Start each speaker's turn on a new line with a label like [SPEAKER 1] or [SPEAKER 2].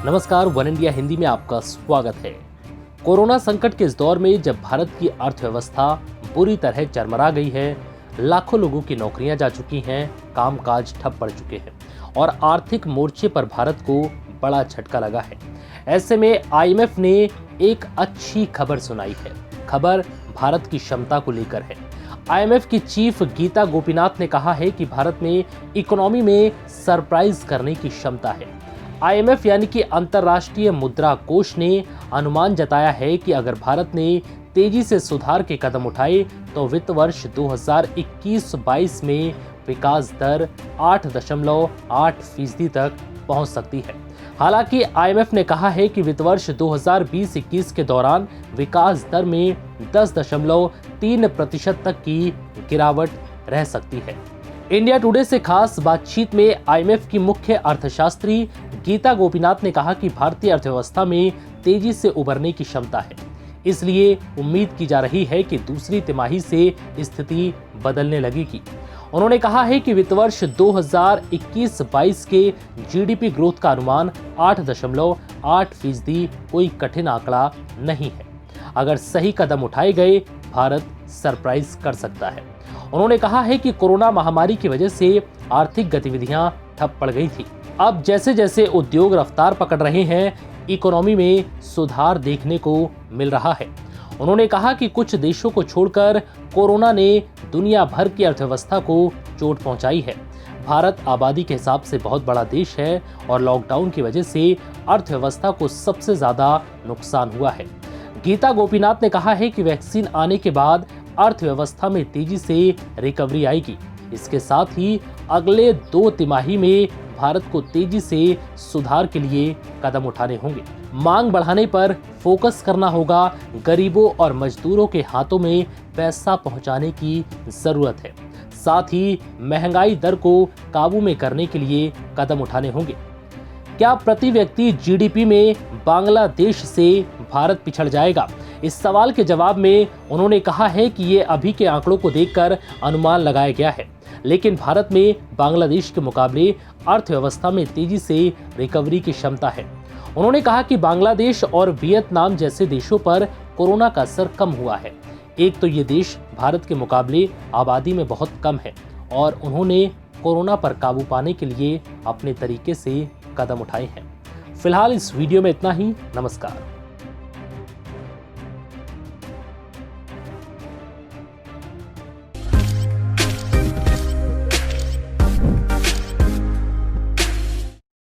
[SPEAKER 1] नमस्कार, one India Hindi में आपका स्वागत है। कोरोना संकट के इस दौर में जब भारत की अर्थव्यवस्था बुरी तरह चरमरा गई है, लाखों लोगों की नौकरियां जा चुकी हैं, कामकाज ठप पड़ चुके हैं और आर्थिक मोर्चे पर भारत को बड़ा झटका लगा है। ऐसे में आईएमएफ ने एक अच्छी खबर सुनाई है। खबर भारत की क्षमता को लेकर है। आईएमएफ की चीफ गीता गोपीनाथ ने कहा है कि भारत में इकोनॉमी में सरप्राइज करने की क्षमता है। आईएमएफ यानी कि अंतर्राष्ट्रीय मुद्रा कोष ने अनुमान जताया है कि अगर भारत ने तेजी से सुधार के कदम उठाए तो वित्त वर्ष 2021-22 में विकास दर 8.8% तक पहुंच सकती है। हालांकि आईएमएफ ने कहा है कि वित्त वर्ष 2020-21 के दौरान विकास दर में 10.3% तक की गिरावट रह सकती है। इंडिया टुडे से खास बातचीत में आईएमएफ की मुख्य अर्थशास्त्री गीता गोपीनाथ ने कहा कि भारतीय अर्थव्यवस्था में तेजी से उभरने की क्षमता है, इसलिए उम्मीद की जा रही है कि दूसरी तिमाही से स्थिति बदलने लगेगी। उन्होंने कहा है कि वित्त वर्ष 2021-22 के जीडीपी ग्रोथ का अनुमान 8.8% कोई कठिन आंकड़ा नहीं है। अगर सही कदम उठाए गए, भारत सरप्राइज कर सकता है। उन्होंने कहा है कि कोरोना महामारी की वजह से आर्थिक गतिविधियां ठप पड़ गई थी। अब जैसे जैसे उद्योग रफ्तार पकड़ रहे हैं, इकोनॉमी में सुधार देखने को मिल रहा है। उन्होंने कहा कि कुछ देशों को छोड़कर कोरोना ने दुनिया भर की अर्थव्यवस्था को चोट पहुंचाई है। भारत आबादी के हिसाब से बहुत बड़ा देश है और लॉकडाउन की वजह से अर्थव्यवस्था को सबसे ज्यादा नुकसान हुआ है। गीता गोपीनाथ ने कहा है कि वैक्सीन आने के बाद अर्थव्यवस्था में तेजी से रिकवरी आएगी। इसके साथ ही अगले 2 तिमाही में भारत को तेजी से सुधार के लिए कदम उठाने होंगे। मांग बढ़ाने पर फोकस करना होगा। गरीबों और मजदूरों के हाथों में पैसा पहुंचाने की जरूरत है। साथ ही महंगाई दर को काबू में करने के लिए कदम उठाने होंगे। क्या प्रति व्यक्ति जीडीपी में बांग्लादेश से भारत पिछड़ जाएगा? इस सवाल के जवाब में उन्होंने कहा है कि ये अभी के आंकड़ों को देखकर अनुमान लगाया गया है, लेकिन भारत में बांग्लादेश के मुकाबले अर्थव्यवस्था में तेजी से रिकवरी की क्षमता है। उन्होंने कहा कि बांग्लादेश और वियतनाम जैसे देशों पर कोरोना का असर कम हुआ है। एक तो ये देश भारत के मुकाबले आबादी में बहुत कम है और उन्होंने कोरोना पर काबू पाने के लिए अपने तरीके से कदम उठाए हैं। फिलहाल इस वीडियो में इतना ही। नमस्कार।